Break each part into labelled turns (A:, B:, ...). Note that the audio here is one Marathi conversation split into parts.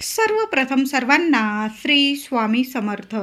A: सर्वप्रथम सर्वांना श्री स्वामी समर्थ.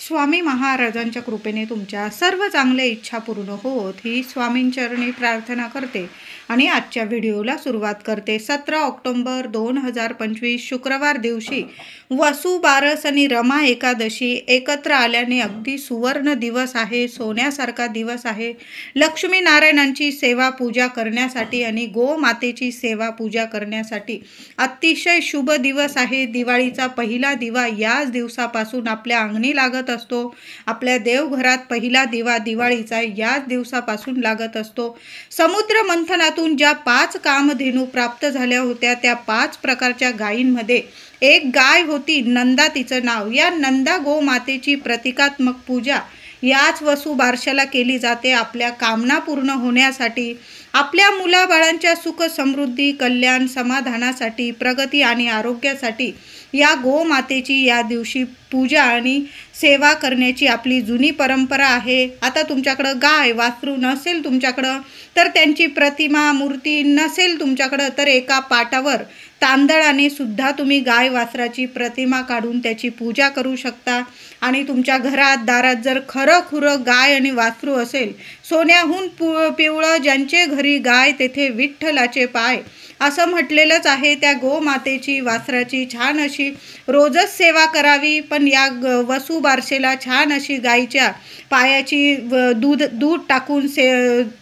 A: स्वामी महाराजांच्या कृपेने तुमच्या सर्व चांगल्या इच्छा पूर्ण होत ही स्वामींचरणी प्रार्थना करते आणि आजच्या व्हिडिओला सुरुवात करते. 17 ऑक्टोबर 2025 शुक्रवार दिवशी वसू बारस आणि रमा एकादशी एकत्र आल्याने अगदी सुवर्ण दिवस आहे, सोन्यासारखा दिवस आहे. लक्ष्मी नारायणांची सेवा पूजा करण्यासाठी आणि गोमातेची सेवा पूजा करण्यासाठी अतिशय शुभ दिवस आहे. दिवाळीचा पहिला दिवा याच दिवसापासून आपल्या अंगणी लागत असतो. आपल्या देवघरात पहिला दिवा दिवाळीचा याच दिवसापासून लागत असतो. समुद्र मंथनातून ज्या 5 कामधेनू प्राप्त झाल्या होत्या त्या 5 प्रकारच्या गायींमध्ये एक गाय होती नंदा, तिचं नाव. या नंदा गोमातेची प्रतिकात्मक पूजा याच वसू बारशाला केली जाते. आपल्या कामना पूर्ण होण्यासाठी, आपल्या मुलाबाळांच्या सुख समृद्धी, कल्याण, समाधानासाठी, प्रगती आणि आरोग्यासाठी या गोमातेची या दिवशी पूजा आणि सेवा करण्याची आपली जुनी परंपरा आहे. आता तुमच्याकडं गाय वासरू नसेल तुमच्याकडं तर त्यांची प्रतिमा मूर्ती नसेल तुमच्याकडं तर एका पाटावर तांदळाने सुद्धा तुम्ही गाय वासराची प्रतिमा काढून त्याची पूजा करू शकता. आणि तुमच्या घरात दारात जर खरं गाय आणि वासरू असेल, सोन्याहून पिवळं ज्यांचे घरी गाय तेथे विठ्ठलाचे पाय असं म्हटलेलंच आहे. त्या गोमातेची वासराची छान अशी रोजच सेवा करावी. पण या वसू बारशेला छान अशी गायीच्या पायाची दूध टाकून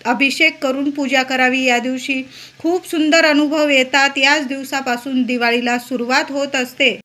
A: अभिषेक करून पूजा करावी. या दिवशी खूप सुंदर अनुभव येतात. याच दिवसापासून दिवाळीला सुरुवात होत असते.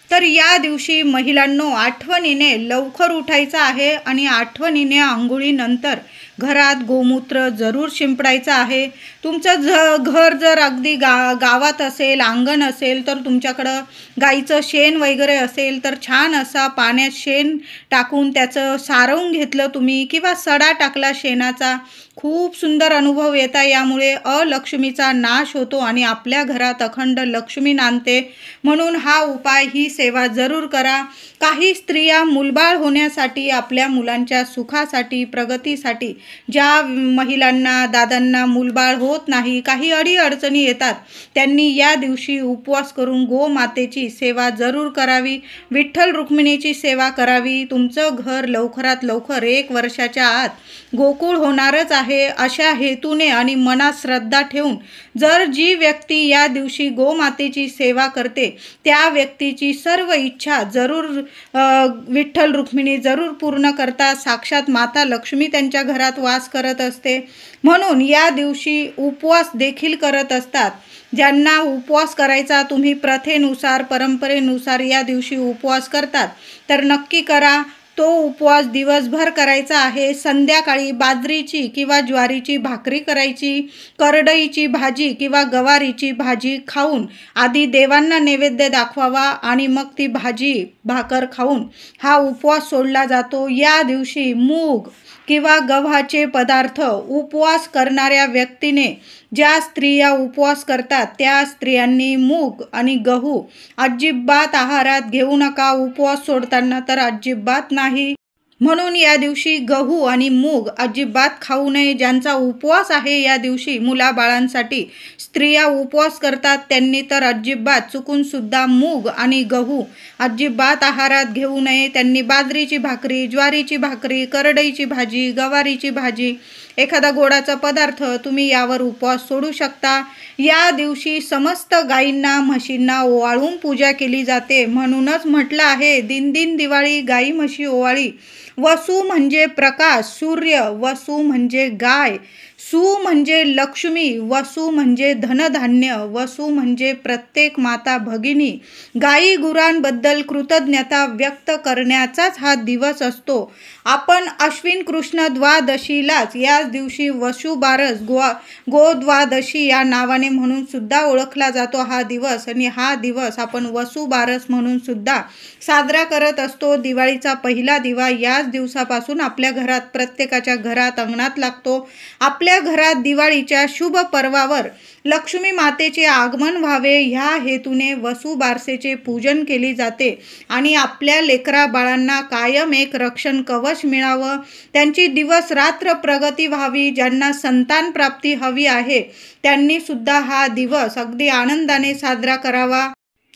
A: तर या दिवशी महिलांनो आठवणीने लवकर उठायचं आहे आणि आठवणीने आंघोळीनंतर घरात गोमूत्र जरूर शिंपडायचं आहे. तुमचं घर जर अगदी गावात असेल, अंगण असेल तर तुमच्याकडं गाईचं शेण वगैरे असेल तर छान असा पाण्यात शेण टाकून त्याचं सारवून घेतलं तुम्ही किंवा सडा टाकला शेणाचा, खूप सुंदर अनुभव येतात. यामुळे अलक्ष्मीचा नाश होतो आणि आपल्या घरात अखंड लक्ष्मी नांदते. म्हणून हा उपाय, ही सेवा जरूर करा. काही स्त्रिया मुलबाळ होण्यासाठी, आपल्या मुलांच्या सुखासाठी, प्रगतीसाठी, ज्या महिलांना दादांना मुलबाळ होत नाही, काही अडीअडचणी येतात, त्यांनी या दिवशी उपवास करून गोमातेची सेवा जरूर करावी. विठ्ठल रुक्मिणीची सेवा करावी. तुमचं घर लवकरात लवकर 1 वर्षाच्या आत गोकुळ होणारच आहे. अशा हेतूने आणि मनात श्रद्धा ठेवून जर जी व्यक्ती या दिवशी गोमातेची सेवा करते त्या व्यक्तीची सर्व इच्छा जरूर विठ्ठल रुक्मिणी जरूर पूर्ण करतात. साक्षात माता लक्ष्मी त्यांच्या घरात वास करत असते. म्हणून या दिवशी उपवास देखील करत असतात. ज्यांना उपवास करायचा, तुम्ही प्रथेनुसार परंपरेनुसार या दिवशी उपवास करतात तर नक्की करा. तो उपवास दिवसभर करायचा आहे. संध्याकाळी बाजरीची किंवा ज्वारीची भाकरी करायची, करडईची भाजी किंवा गवारीची भाजी खाऊन आधी देवांना नैवेद्य दाखवावा आणि मग ती भाजी भाकर खाऊन हा उपवास सोडला जातो. या दिवशी मूग किंवा गव्हाचे पदार्थ उपवास करणाऱ्या व्यक्तीने, ज्या स्त्रिया उपवास करतात त्या स्त्रियांनी मूग आणि गहू अजिबात आहारात घेऊ नका उपवास सोडताना, तर अजिबात नाही. म्हणून या दिवशी गहू आणि मूग अजिबात खाऊ नये. ज्यांचा उपवास आहे या दिवशी मुलाबाळांसाठी स्त्रिया उपवास करतात त्यांनी तर अजिबात चुकून सुद्धा मूग आणि गहू अजिबात आहारात घेऊ नये. त्यांनी बाजरीची भाकरी, ज्वारीची भाकरी, करडईची भाजी, गवारीची भाजी, एखादा गोडाचा पदार्थ तुम्ही यावर उपवास सोडू शकता. या दिवशी समस्त गायींना म्हशींना ओवाळून पूजा केली जाते. म्हणूनच म्हटलं आहे, दिन दिवाळी गाई म्हशी ओवाळी. वसू म्हणजे प्रकाश, सूर्य, वसू म्हणजे गाय, सू म्हणजे लक्ष्मी, वसू म्हणजे धनधान्य, वसू म्हणजे प्रत्येक माता भगिनी. गाई गुरांबद्दल कृतज्ञता व्यक्त करण्याचाच हा दिवस असतो. आपण अश्विन कृष्ण द्वादशीलाच याच दिवशी वसू बारस गोद्वादशी या नावाने म्हणून सुद्धा ओळखला जातो हा दिवस. आणि हा दिवस आपण वसू बारस म्हणून सुद्धा साजरा करत असतो. दिवाळीचा पहिला दिवा याच दिवसापासून आपल्या घरात, प्रत्येकाच्या घरात अंगणात लागतो. आपल्या घरात दिवाळीच्या शुभ पर्वावर लक्ष्मी मातेचे आगमन व्हावे ह्या हेतूने वसू बारसेचे पूजन केले जाते आणि आपल्या लेकरा बाळांना कायम एक रक्षण कवच मिळावं, त्यांची दिवस रात्र प्रगती व्हावी. ज्यांना संतान प्राप्ती हवी आहे त्यांनी सुद्धा हा दिवस अगदी आनंदाने साजरा करावा.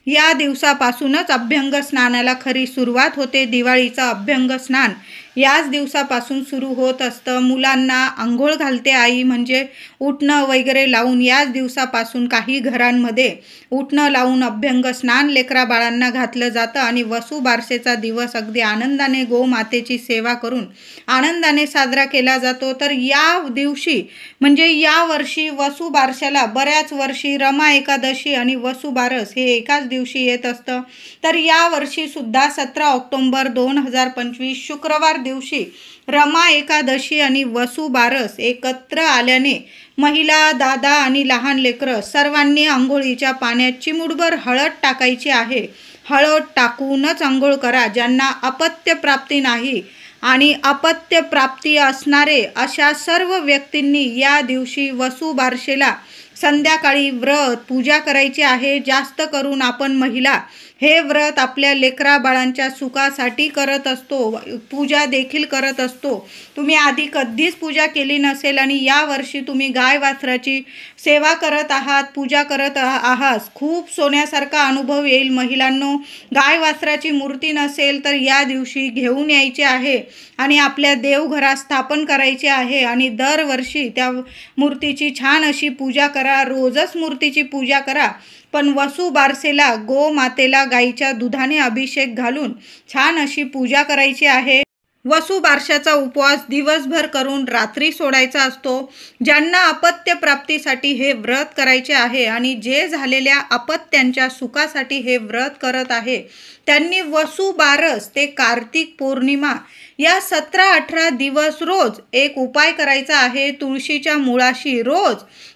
A: या दिवसापासूनच अभ्यंग स्नानाला खरी सुरुवात होते. दिवाळीचं अभ्यंग स्नान याच दिवसापासून सुरू होत असतं. मुलांना आंघोळ घालते आई, म्हणजे उटणं वगैरे लावून याच दिवसापासून काही घरांमध्ये उटणं लावून अभ्यंग स्नान लेकरा बाळांना घातलं जातं आणि वसुबारसेचा दिवस अगदी आनंदाने गोमातेची सेवा करून आनंदाने साजरा केला जातो. तर या दिवशी म्हणजे या वर्षी वसुबारशाला बऱ्याच वर्षी रमा एकादशी आणि वसुबारस हे एकाच दिवशी येत असतं. तर या वर्षी सुद्धा 17 ऑक्टोबर 2025 शुक्रवार दिवशी रमा एकादशी आणि वसुबारस एकत्र आल्याने महिला, दादा आणि लहान लेकरं सर्वांनी आंघोळीच्या पाण्यात चिमूटभर हळद टाकायची आहे. हळद टाकूनच आंघोळ करा. ज्यांना अपत्य प्राप्ती नाही आणि अपत्य प्राप्ती असणारे अशा सर्व व्यक्तींनी या दिवशी वसुबारसेला संध्याकाळी व्रत पूजा करायची आहे. जास्त करून आपण महिला हे व्रत आपल्या लेकरा बाळांच्या सुखासाठी करत असतो, पूजा देखील करत असतो. तुम्ही आधी कधीच पूजा केली नसेल आणि या वर्षी तुम्ही गाय वासराची सेवा करत आहात, पूजा करत आहात, खूप सोन्यासारखा अनुभव येईल. महिलांनो, गाय वासराची मूर्ती नसेल तर या दिवशी घेऊन यायची आहे आणि आपल्या देवघरात स्थापन करायचे आहे आणि दरवर्षी त्या मूर्तीची छान अशी पूजा करा. रोजच मूर्तीची पूजा करा, पण वसुबारसेला गोमातेला गाईच्या दुधाने अभिषेक घालून छान अशी पूजा करायची आहे. वसुबारशाचा उपवास दिवसभर करून रात्री सोडायचा असतो. ज्यांना अपत्य प्राप्तीसाठी हे व्रत करायचे आहे आणि जे झालेल्या अपत्यांच्या सुखासाठी हे व्रत करत आहे त्यांनी वसुबारस ते कार्तिक पौर्णिमा या 17-18 दिवस रोज एक उपाय करायचा आहे. तुळशीच्या मुळाशी रोज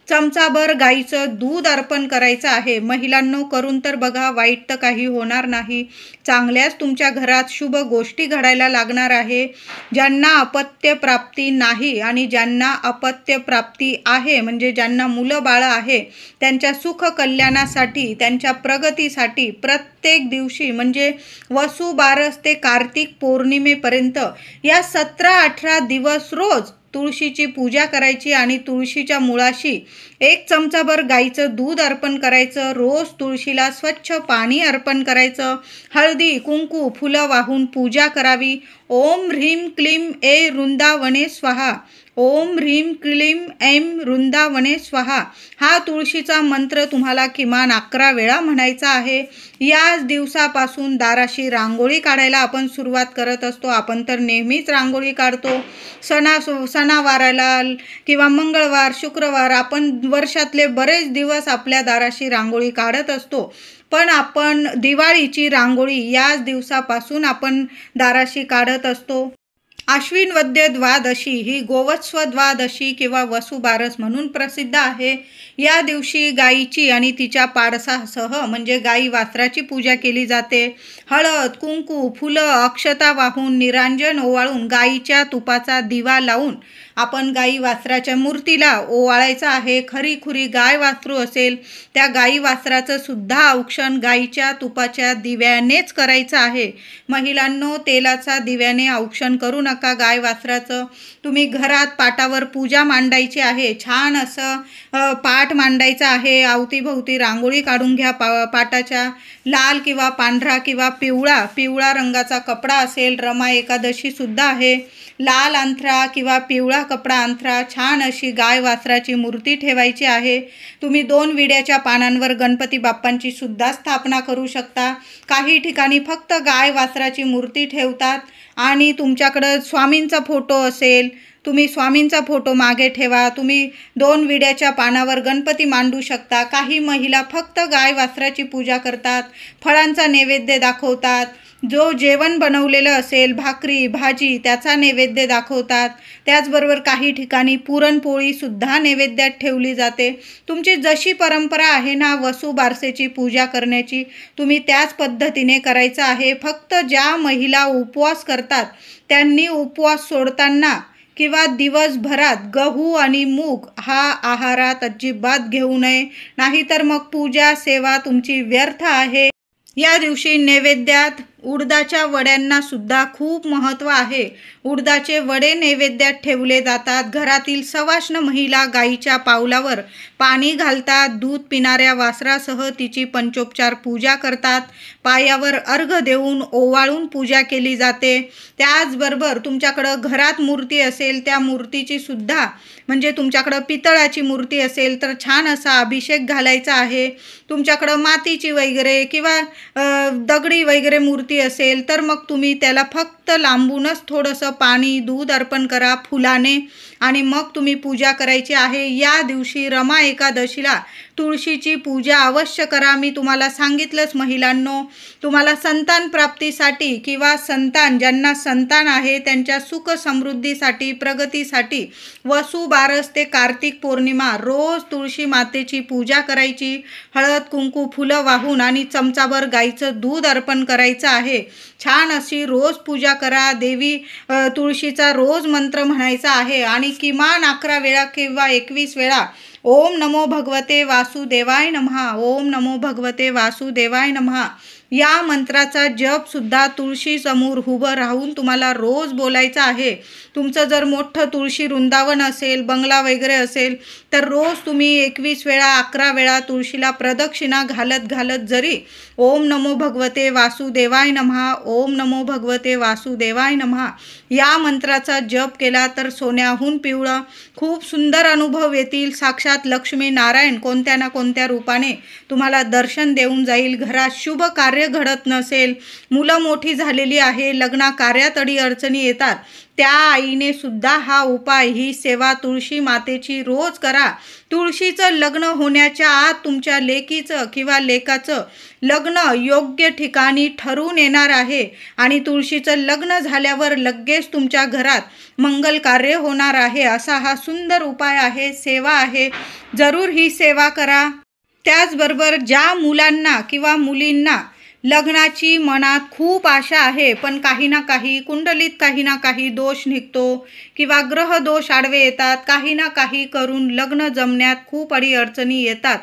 A: चमचाभर गाईचं दूध अर्पण करायचं आहे. महिलांनो, करून तर बघा, वाईट तर काही होणार नाही. चांगल्याच तुमच्या घरात शुभ गोष्टी घडायला लागणार आहे. ज्यांना अपत्य प्राप्ती नाही आणि ज्यांना अपत्य प्राप्ती आहे म्हणजे ज्यांना मुलं बाळं आहे त्यांच्या सुख कल्याणासाठी, त्यांच्या प्रगतीसाठी प्रत्येक दिवशी म्हणजे वसुबारस ते कार्तिक पौर्णिमेपर्यंत या 17-18 दिवस रोज तुळशीची पूजा करायची आणि तुळशीच्या मुळाशी एक चमचाभर गाईचं दूध अर्पण करायचं. रोज तुळशीला स्वच्छ पाणी अर्पण करायचं. हळदी, कुंकू, फुलं वाहून पूजा करावी. ओम ह्रीं क्लीं ए वृंदावने स्वाहा, ओम ह्रीं क्लीं ऐं वृंदावने स्वाहा हा तुळशीचा मंत्र तुम्हाला किमान 11 वेळा म्हणायचा आहे. याच दिवसापासून दाराशी रांगोळी काढायला आपण सुरुवात करत असतो. आपण तर नेहमीच रांगोळी काढतो. सणावाराला किंवा मंगळवार, शुक्रवार आपण वर्षातले बरेच दिवस आपल्या दाराशी रांगोळी काढत असतो. पण आपण दिवाळीची रांगोळी याच दिवसापासून आपण दाराशी काढत असतो. आश्विन वद्य द्वादशी ही गोवत्स्व द्वादशी किंवा वसुबारस म्हणून प्रसिद्ध आहे. या दिवशी गायीची आणि तिच्या पाडसासह म्हणजे गाई वासराची पूजा केली जाते. हळद, कुंकू, फुलं, अक्षता वाहून निरांजन ओवाळून गाईच्या तुपाचा दिवा लावून आपण गाई वासराच्या मूर्तीला ओवाळायचं आहे. खरी गाय वासरू असेल त्या गाई वासराचं सुद्धा औक्षण गाईच्या तुपाच्या दिव्यानेच करायचं आहे. महिलांनो, तेलाचा दिव्याने औक्षण करू नका गाय वासराचं. तुम्ही घरात पाटावर पूजा मांडायची आहे. छान असं पाट मांडायचा आहे. अवतीभोवती रांगोळी काढून घ्या. पाटाच्या लाल किंवा पांढरा किंवा पिवळा रंगाचा कपडा असेल. रमा एकादशी सुद्धा आहे. लाल अंथरा किंवा पिवळा कपडा अंथरा. छान अशी गाय वासराची मूर्ती ठेवायची आहे. तुम्ही 2 विड्याच्या पानांवर गणपती बाप्पांची सुद्धा स्थापना करू शकता. काही ठिकाणी फक्त गाय वासराची मूर्ती ठेवतात आणि तुमच्याकडं स्वामींचा फोटो असेल, तुम्ही स्वामींचा फोटो मागे ठेवा. तुम्ही 2 विड्याच्या पानावर गणपती मांडू शकता. काही महिला फक्त गाय वासराची पूजा करतात, फळांचा नैवेद्य दाखवतात. जो जेवण बनवलेलं असेल, भाकरी, भाजी, त्याचा नैवेद्य दाखवतात. त्याचबरोबर काही ठिकाणी पुरणपोळीसुद्धा नैवेद्यात ठेवली जाते. तुमची जशी परंपरा आहे ना वसुबारसेची पूजा करण्याची, तुम्ही त्याच पद्धतीने करायचं आहे. फक्त ज्या महिला उपवास करतात त्यांनी उपवास सोडताना किंवा दिवसभरात गहू आणि मूग हा आहारात अजिबात घेऊ नये. नाहीतर मग पूजा सेवा तुमची व्यर्थ आहे. या दिवशी नैवेद्यात उडदाच्या वड्यांना सुद्धा खूप महत्त्व आहे। उडदाचे वडे नैवेद्यात ठेवले जातात। घरातील सवाष्ण महिला गाईच्या पावलावर पाणी घालतात। दूध पिणाऱ्या वासरासह तिची पंचोपचार पूजा करतात। पायावर अर्घ देऊन ओवाळून पूजा केली जाते। त्याचबरोबर तुमच्याकडं घरात मूर्ती असेल त्या मूर्तीची सुद्धा म्हणजे तुमच्याकडं पितळाची मूर्ती असेल तर छान असा अभिषेक घालायचा आहे। तुमच्याकडं मातीची वगैरे किंवा दगडी वगैरे मूर्ती असेल तर मग तुम्ही त्याला फक्त लांबूनच थोडंसं पाणी दूध अर्पण करा फुलाने आणि मग तुम्ही पूजा करायची आहे। या दिवशी रमा एकादशीला तुळशीची पूजा अवश्य करा। मी तुम्हाला सांगितलंच महिलांनो, तुम्हाला संतान प्राप्तीसाठी किंवा ज्यांना संतान आहे त्यांच्या सुख समृद्धीसाठी प्रगतीसाठी वसू बारस ते कार्तिक पौर्णिमा रोज तुळशी मातेची पूजा करायची। हळद कुंकू फुलं वाहून आणि चमचाभर गाईचं दूध अर्पण करायचं आहे। छान अशी रोज पूजा करा। देवी तुळशीचा रोज मंत्र म्हणायचा आहे आणि किमान 11 वेळा किंवा 21 वेळा ओम नमो भगवते वासुदेवाय नमः, ओम नमो भगवते वासुदेवाय नमः या मंत्राचा जप सुद्धा तुळशी समोर उभं राहून तुम्हाला रोज बोलायचं आहे। तुमचं जर मोठं तुळशी वृंदावन असेल बंगला वगैरे असेल तर रोज तुम्ही 21 वेळा 11 वेळा तुळशीला प्रदक्षिणा घालत जरी ओम नमो भगवते वासुदेवाय नमः, ओम नमो भगवते वासुदेवाय नमः या मंत्राचा जप केला तर सोन्याहून पिवळं खूप सुंदर अनुभव येतील। साक्षात लक्ष्मी नारायण कोणत्या ना कोणत्या रूपाने तुम्हाला दर्शन देऊन जाईल। घरात शुभ कार्य घडत नसेल, मुलं मोठी झालेली आहे, लग्न कार्यात अडचणी येतात, त्या आईने सुद्धा हा उपाय ही सेवा तुळशी मातेची रोज करा। तुळशीचं लग्न होण्याच्या आत तुमच्या लेकीचं किंवा लेकाचं लग्न योग्य ठिकाणी ठरून येणार आहे आणि तुळशीचं लग्न झाल्यावर लगेच तुमच्या घरात मंगल कार्य होणार आहे। असा हा सुंदर उपाय आहे, सेवा आहे, जरूर ही सेवा करा। त्याचबरोबर ज्या मुलांना किंवा मुलींना लग्नाची मनात खूप आशा आहे पण काही ना काही कुंडलीत काही ना काही दोष निघतो किंवा ग्रह दोष आडवे येतात, काही ना काही करून लग्न जमण्यात खूप अडचणी येतात।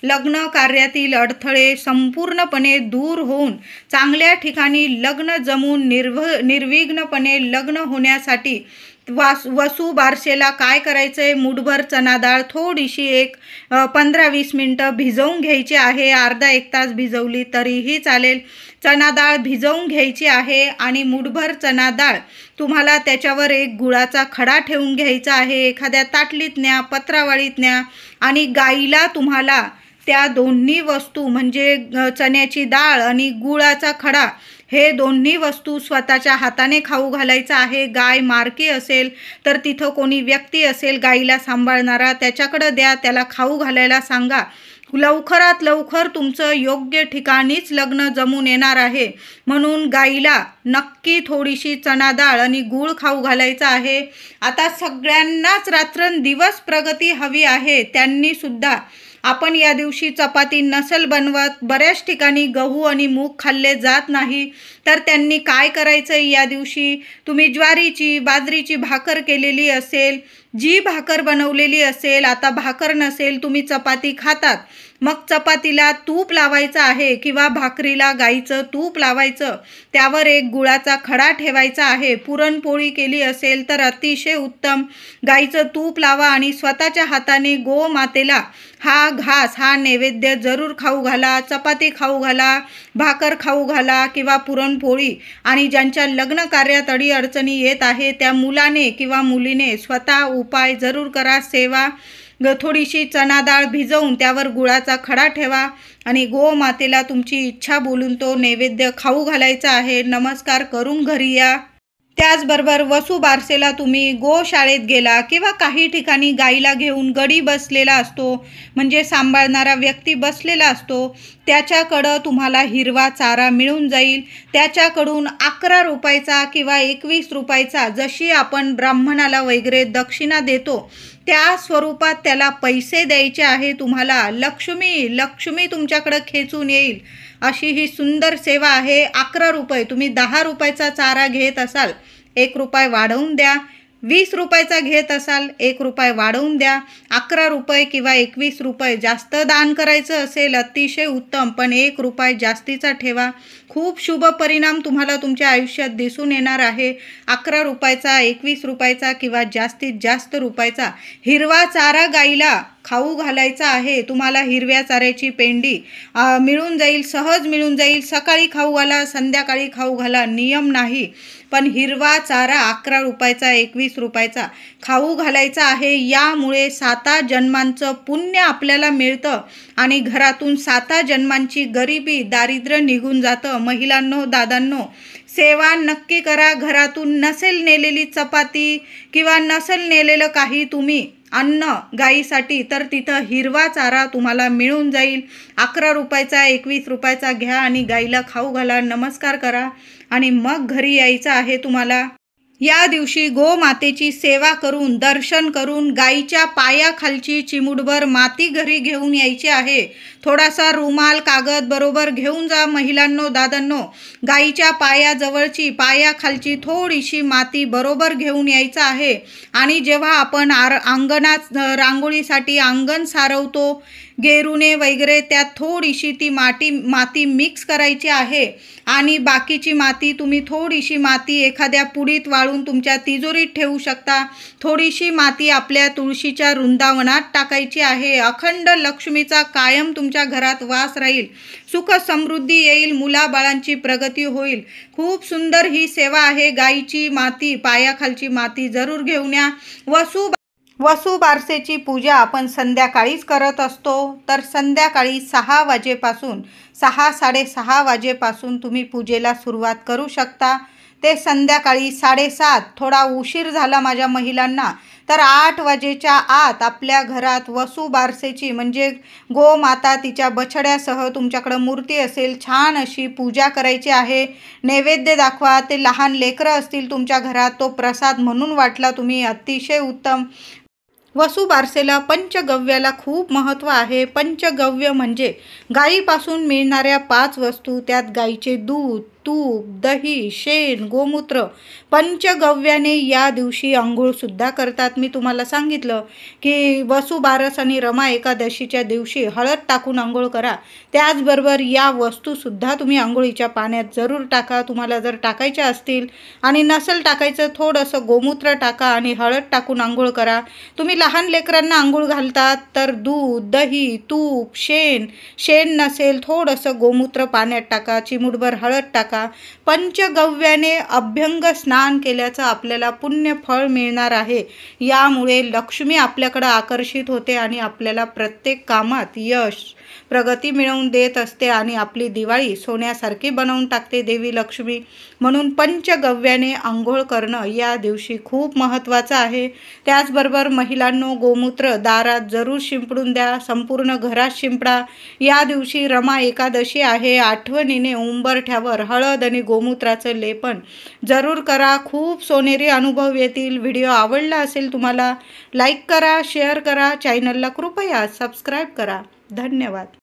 A: लग्न कार्यातील अडथळे संपूर्णपणे दूर होऊन चांगल्या ठिकाणी लग्न जमून निर्विघ्नपणे लग्न होण्यासाठी वसू बारसेला काय करायचंय, मुठभर चणा डाळ थोडीशी 15-20 मिनिटं भिजवून घ्यायची आहे। अर्धा 1 तास भिजवली तरीही चालेल। चणा डाळ भिजवून घ्यायची आहे आणि मुठभर चणा डाळ तुम्हाला त्याच्यावर एक गुळाचा खडा ठेवून घ्यायचा आहे। एखाद्या ताटलीत न्या, पत्रावळीत न्या आणि गाईला तुम्हाला त्या दोन्ही वस्तू म्हणजे चण्याची डाळ आणि गुळाचा खडा हे दोन्ही वस्तू स्वतःच्या हाताने खाऊ घालायचं आहे। गाय मारकी असेल तर तिथं कोणी व्यक्ती असेल गाईला सांभाळणारा त्याच्याकडे द्या, त्याला खाऊ घालायला सांगा। लवकरात लवकर तुमचं योग्य ठिकाणीच लग्न जमून येणार आहे म्हणून गाईला नक्की थोडीशी चणा डाळ आणि गूळ खाऊ घालायचा आहे। आता सगळ्यांनाच रात्रंदिवस प्रगती हवी आहे, त्यांनी सुद्धा आपण या दिवशी चपाती नसल बनवत, बऱ्याच ठिकाणी गहू आणि मूग खाल्ले जात नाही तर त्यांनी काय करायचं, या दिवशी तुम्ही ज्वारीची बाजरीची भाकर केलेली असेल, जी भाकर बनवलेली असेल, आता भाकर नसेल तुम्ही चपाती खातात मग चपातीला तूप लावायचं आहे किंवा भाकरीला गाईचं तूप लावायचं, त्यावर एक गुळाचा खडा ठेवायचा आहे। पुरणपोळी केली असेल तर अतिशय उत्तम, गाईचं तूप लावा आणि स्वतःच्या हाताने गोमातेला हा घास हा नैवेद्य जरूर खाऊ घाला। चपाती खाऊ घाला, भाकर खाऊ घाला किंवा पुरणपोळी। आणि ज्यांच्या लग्न कार्यात अडचणी येत आहे त्या मुलाने किंवा मुलीने स्वतः उपाय जरूर करा। सेवा थोडीशी चणा डाळ भिजवून त्यावर गुळाचा खडा ठेवा आणि गोमातेला तुमची इच्छा बोलून तो नैवेद्य खाऊ घालायचा आहे। नमस्कार करून घरी या। त्याचबरोबर वसू बारसेला तुम्ही गोशाळेत गेला किंवा काही ठिकाणी गाईला घेऊन गडी बसलेला असतो म्हणजे सांभाळणारा व्यक्ती बसलेला असतो, त्याच्याकडं तुम्हाला हिरवा चारा मिळून जाईल। त्याच्याकडून 11 रुपयाचा किंवा 21 रुपयाचा जशी आपण ब्राह्मणाला वगैरे दक्षिणा देतो त्या स्वरूपात त्याला पैसे द्यायचे आहे तुम्हाला। लक्ष्मी तुमच्याकडे खेचून येईल अशी ही सुंदर सेवा आहे। 11 रुपये, तुम्ही 10 रुपयाचा चारा घेत असाल 1 रुपये वाढवून द्या। 20 रुपयाचा घेत असाल 1 रुपये वाढवून द्या, 11 रुपये किंवा 21 रुपये जास्त दान करायचं असेल अतिशय उत्तम, पण 1 रुपये जास्तीचा ठेवा. खूप शुभ परिणाम तुम्हाला तुमच्या आयुष्यात दिसून येणार आहे. 11 रुपयाचा, 21 रुपयाचा किंवा जास्तीत जास्त रुपयाचा हिरवा चारा गाईला खाऊ घालायचा आहे. तुम्हाला हिरव्या चाऱ्याची पेंडी मिळून जाईल, सहज मिळून जाईल. सकाळी खाऊ घाला, संध्याकाळी खाऊ घाला, नियम नाही, पण हिरवा चारा 11 रुपयाचा, 21 रुपयाचा खाऊ घालायचा आहे. यामुळे 7 जन्मांचं पुण्य आपल्याला मिळतं आणि घरातून 7 जन्मांची गरिबी, दारिद्र्य निघून जातं. महिलांनो, दादांनो, सेवा नक्की करा. घरातून नसेल नेलेली चपाती किंवा नसेल नेलेलं काही तुम्ही अन्न गाईसाठी, तर तिथं हिरवा चारा तुम्हाला मिळून जाईल. 11 रुपयाचा, 21 रुपयाचा घ्या आणि गाईला खाऊ घाला, नमस्कार करा आणि मग घरी यायचं आहे तुम्हाला. या दिवशी गोमातेची सेवा करून, दर्शन करून गाईच्या पायाखालची चिमूटभर माती घरी घेऊन यायची आहे. थोडासा रुमाल, कागद बरोबर घेऊन जा. महिलांनो, दादांनो, गाईच्या पायाजवळची, पायाखालची थोडीशी माती बरोबर घेऊन यायचं आहे. आणि जेव्हा आपण अंगणात रांगोळीसाठी अंगण सारवतो गेरुने वगैरे, त्यात थोडीशी ती माती मिक्स करायची आहे आणि बाकीची माती तुम्ही थोडीशी माती एखाद्या पुडीत वाळून तुमच्या तिजोरीत ठेवू शकता. थोडीशी माती आपल्या तुळशीच्या वृंदावनात टाकायची आहे. अखंड लक्ष्मीचा कायम तुमच्या घरात वास राहील, सुख समृद्धी येईल, मुलाबाळांची प्रगती होईल. खूप सुंदर ही सेवा आहे. गाईची माती, पायाखालची माती जरूर घेऊन या. वसुबारसेची पूजा आपण संध्याकाळीच करत असतो, तर संध्याकाळी 6 वाजेपासून 6-6:30 वाजेपासून तुम्ही पूजेला सुरुवात करू शकता. ते संध्याकाळी 7:30, थोडा उशीर झाला माझ्या महिलांना, तर 8 वाजेच्या आत आपल्या घरात वसुबारसेची म्हणजे गोमाता तिच्या बछड्यासह तुमच्याकडं मूर्ती असेल, छान अशी पूजा करायची आहे. नैवेद्य दाखवा. ते लहान लेकरं असतील तुमच्या घरात, तो प्रसाद म्हणून वाटला तुम्ही, अतिशय उत्तम. वसुबारसेला पंचगव्याला खूप महत्त्व आहे. पंचगव्य म्हणजे गाईपासून मिळणाऱ्या 5 वस्तू, त्यात गाईचे दूध, तूप, दही, शेण, गोमूत्र. पंचगव्याने या दिवशी आंघोळसुद्धा करतात. मी तुम्हाला सांगितलं की वसुबारस आणि रमा एकादशीच्या दिवशी हळद टाकून आंघोळ करा. त्याचबरोबर या वस्तूसुद्धा तुम्ही आंघोळीच्या पाण्यात जरूर टाका. तुम्हाला जर टाकायच्या असतील आणि नसेल टाकायचं, थोडंसं गोमूत्र टाका आणि हळद टाकून आंघोळ करा. तुम्ही लहान लेकरांना आंघोळ घालतात तर दूध, दही, तूप, शेण नसेल थोडंसं गोमूत्र पाण्यात टाका, चिमूटभर हळद टाका. पंचगव्याने अभ्यंग स्नान केल्याचं आपल्याला पुण्य फळ मिळणार आहे. यामुळे लक्ष्मी आपल्याकडे आकर्षित होते आणि आपल्याला प्रत्येक कामात यश, प्रगती मिळवून देत असते आणि आपली दिवाळी सोन्यासारखी बनवून टाकते देवी लक्ष्मी. म्हणून पंचगव्याने आंघोळ करणं या दिवशी खूप महत्त्वाचं आहे. त्याचबरोबर महिलांनो, गोमूत्र दारात जरूर शिंपडून द्या, संपूर्ण घरात शिंपडा. या दिवशी रमा एकादशी आहे. आठवणीने उंबरठ्यावर हळद आणि गोमूत्राचं लेपन जरूर करा. खूप सोनेरी अनुभव येतील. व्हिडिओ आवडला असेल तुम्हाला, लाईक करा, शेअर करा, चॅनलला कृपया सबस्क्राईब करा. धन्यवाद.